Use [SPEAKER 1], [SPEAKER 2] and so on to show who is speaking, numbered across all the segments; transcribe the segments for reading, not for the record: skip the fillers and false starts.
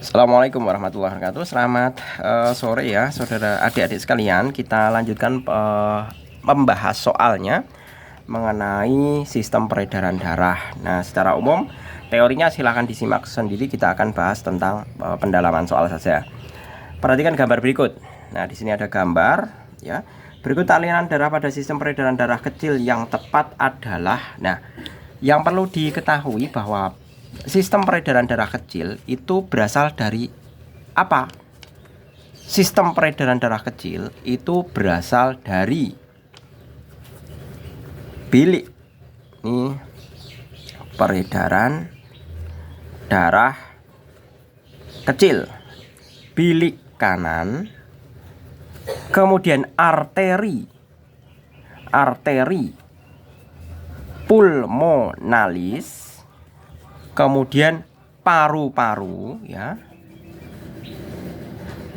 [SPEAKER 1] Assalamualaikum warahmatullahi wabarakatuh. Selamat sore ya, saudara adik-adik sekalian. Kita lanjutkan membahas soalnya mengenai sistem peredaran darah. Nah, secara umum teorinya silahkan disimak sendiri. Kita akan bahas tentang pendalaman soal saja. Perhatikan gambar berikut. Nah, di sini ada gambar ya. Berikut aliran darah pada sistem peredaran darah kecil yang tepat adalah. Nah, yang perlu diketahui bahwa sistem peredaran darah kecil itu berasal dari apa? Sistem peredaran darah kecil itu berasal dari bilik. Ini peredaran darah kecil. Bilik kanan, kemudian arteri pulmonalis, kemudian paru-paru ya.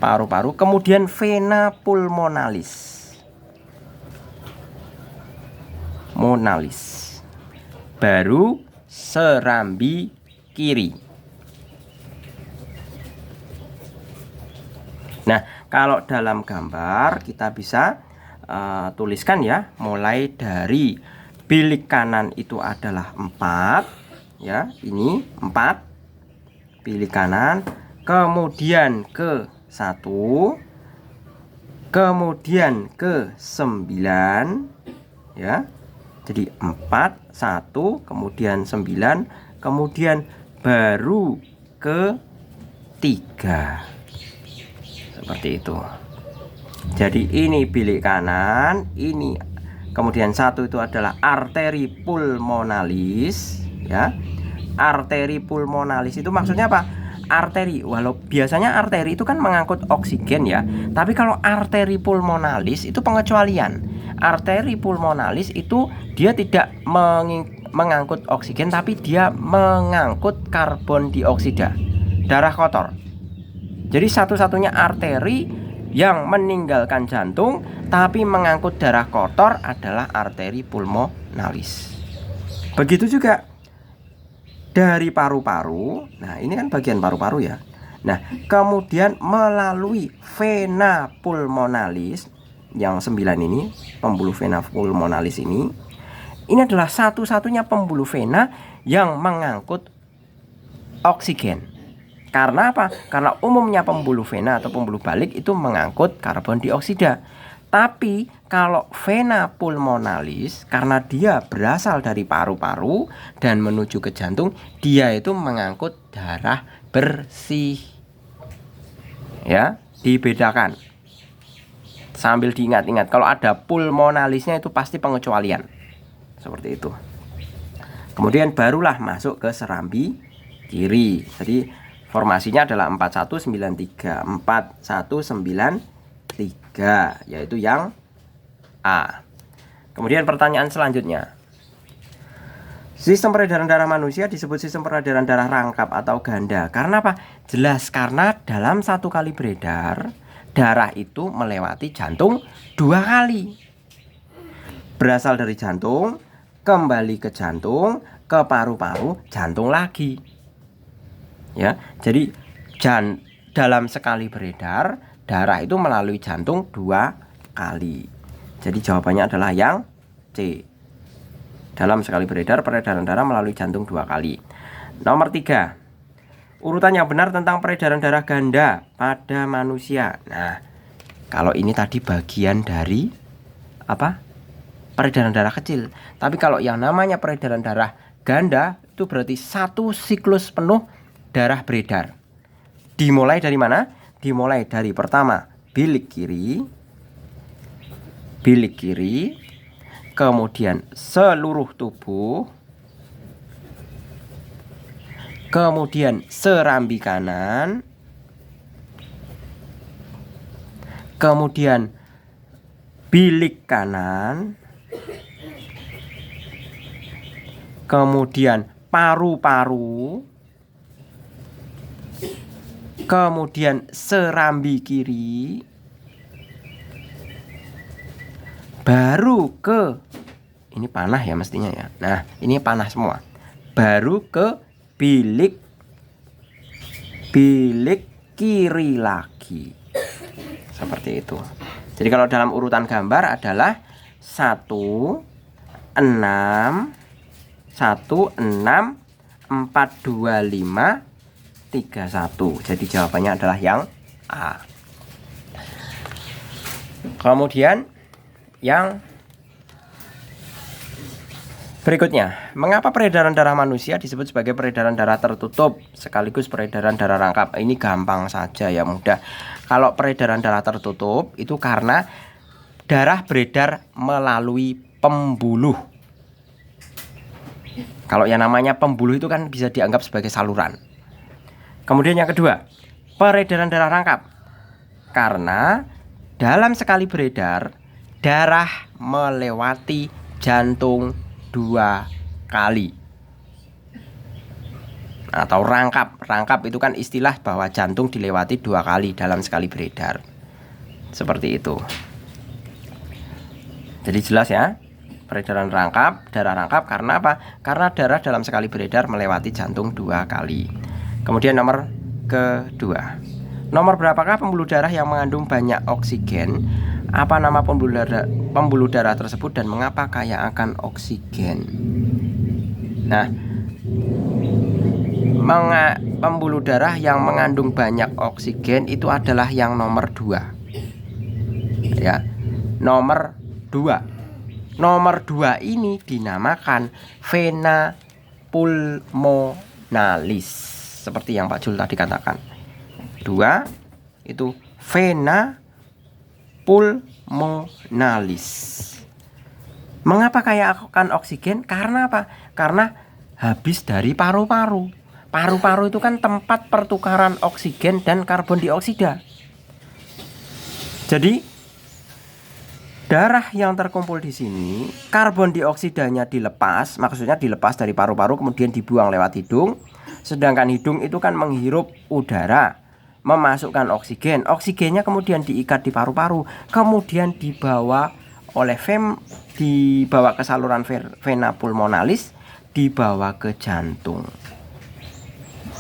[SPEAKER 1] Paru-paru, kemudian vena pulmonalis. Baru serambi kiri. Nah, kalau dalam gambar kita bisa tuliskan ya, mulai dari bilik kanan itu adalah 4 ya, ini 4 bilik kanan, kemudian ke 1, kemudian ke 9 ya. Jadi 4, 1, kemudian 9, kemudian baru ke 3. Seperti itu. Jadi ini bilik kanan, ini kemudian 1 itu adalah arteri pulmonalis ya. Arteri pulmonalis itu maksudnya apa? Arteri, walau biasanya arteri itu kan mengangkut oksigen ya, tapi kalau arteri pulmonalis itu pengecualian. Arteri pulmonalis itu dia tidak mengangkut oksigen, tapi dia mengangkut karbon dioksida, darah kotor. Jadi satu-satunya arteri yang meninggalkan jantung tapi mengangkut darah kotor adalah arteri pulmonalis. Begitu juga dari paru-paru. Nah, ini kan bagian paru-paru ya. Nah, kemudian melalui vena pulmonalis yang 9 ini, pembuluh vena pulmonalis ini adalah satu-satunya pembuluh vena yang mengangkut oksigen. Karena apa? Karena umumnya pembuluh vena atau pembuluh balik itu mengangkut karbon dioksida. Tapi kalau vena pulmonalis, karena dia berasal dari paru-paru dan menuju ke jantung, dia itu mengangkut darah bersih. Ya, dibedakan. Sambil diingat-ingat, kalau ada pulmonalisnya itu pasti pengecualian. Seperti itu. Kemudian barulah masuk ke serambi kiri. Jadi formasinya adalah 4193, 4193, yaitu yang A. Kemudian pertanyaan selanjutnya. Sistem peredaran darah manusia disebut sistem peredaran darah rangkap atau ganda. Karena apa? Jelas, karena dalam satu kali beredar, darah itu melewati jantung 2 kali. Berasal dari jantung, kembali ke jantung, ke paru-paru, jantung lagi. Ya, jadi dalam sekali beredar darah itu melalui jantung 2 kali. Jadi jawabannya adalah yang C. Dalam sekali beredar peredaran darah melalui jantung 2 kali. Nomor 3. Urutan yang benar tentang peredaran darah ganda pada manusia. Nah, kalau ini tadi bagian dari apa? Peredaran darah kecil. Tapi kalau yang namanya peredaran darah ganda itu berarti satu siklus penuh darah beredar. Dimulai dari mana? Dimulai dari pertama bilik kiri, kemudian seluruh tubuh, kemudian serambi kanan, kemudian bilik kanan, kemudian paru-paru, kemudian serambi kiri, baru ke, ini panah ya mestinya ya. Nah, ini panah semua. Baru ke bilik bilik kiri lagi. Seperti itu. Jadi kalau dalam urutan gambar adalah 1 6 1 6 4 2 5 3 1. Jadi jawabannya adalah yang A. Kemudian yang berikutnya, mengapa peredaran darah manusia disebut sebagai peredaran darah tertutup sekaligus peredaran darah rangkap? Ini gampang saja ya, mudah. Kalau peredaran darah tertutup itu karena darah beredar melalui pembuluh. Kalau yang namanya pembuluh itu kan bisa dianggap sebagai saluran. Kemudian yang kedua, peredaran darah rangkap. Karena dalam sekali beredar, darah melewati jantung 2 kali. Atau rangkap. Rangkap itu kan istilah bahwa jantung dilewati 2 kali dalam sekali beredar. Seperti itu. Jadi jelas ya, peredaran rangkap, darah rangkap karena apa? Karena darah dalam sekali beredar melewati jantung 2 kali. Kemudian nomor kedua, nomor berapakah pembuluh darah yang mengandung banyak oksigen? Apa nama pembuluh darah tersebut dan mengapa kaya akan oksigen? Nah, pembuluh darah yang mengandung banyak oksigen itu adalah yang nomor 2. Ya, nomor 2. Nomor 2 ini dinamakan vena pulmonalis, seperti yang Pak Jul tadi katakan. 2 itu vena pulmonalis. Mengapa kaya akan oksigen? Karena apa? Karena habis dari paru-paru. Paru-paru itu kan tempat pertukaran oksigen dan karbon dioksida. Jadi darah yang terkumpul di sini, karbon dioksidanya dilepas, maksudnya dilepas dari paru-paru kemudian dibuang lewat hidung. Sedangkan hidung itu kan menghirup udara, memasukkan oksigen. Oksigennya kemudian diikat di paru-paru, kemudian dibawa ke saluran vena pulmonalis, dibawa ke jantung.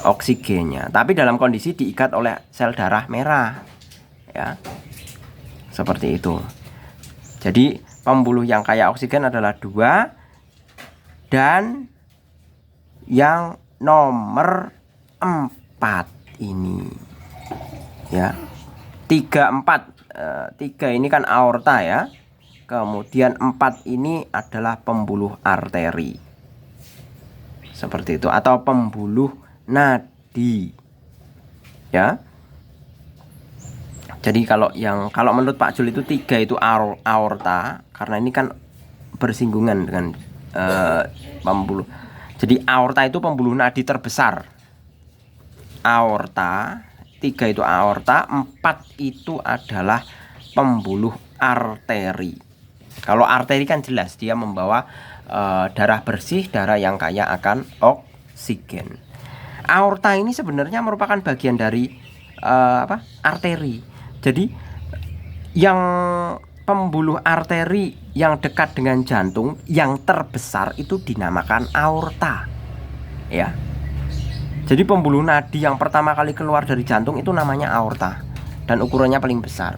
[SPEAKER 1] Oksigennya, tapi dalam kondisi diikat oleh sel darah merah. Ya. Seperti itu. Jadi pembuluh yang kaya oksigen adalah 2 dan yang nomor 4 ini. Ya, 3 4 3 ini kan aorta ya. Kemudian 4 ini adalah pembuluh arteri. Seperti itu, atau pembuluh nadi. Ya. Jadi kalau menurut Pak Jul itu 3 itu aorta, karena ini kan bersinggungan dengan pembuluh. Jadi aorta itu pembuluh nadi terbesar. Aorta 3 itu aorta, 4 itu adalah pembuluh arteri. Kalau arteri kan jelas dia membawa darah bersih, darah yang kaya akan oksigen. Aorta ini sebenarnya merupakan bagian dari arteri. Jadi yang pembuluh arteri yang dekat dengan jantung yang terbesar itu dinamakan aorta. Ya. Jadi pembuluh nadi yang pertama kali keluar dari jantung itu namanya aorta dan ukurannya paling besar.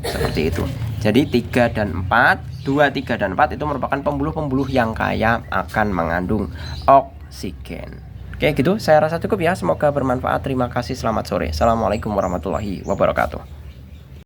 [SPEAKER 1] Seperti itu. Jadi 3 dan 4, 2, 3 dan 4 itu merupakan pembuluh-pembuluh yang kaya akan mengandung oksigen. Oke gitu, saya rasa cukup ya. Semoga bermanfaat. Terima kasih, selamat sore. Assalamualaikum warahmatullahi wabarakatuh.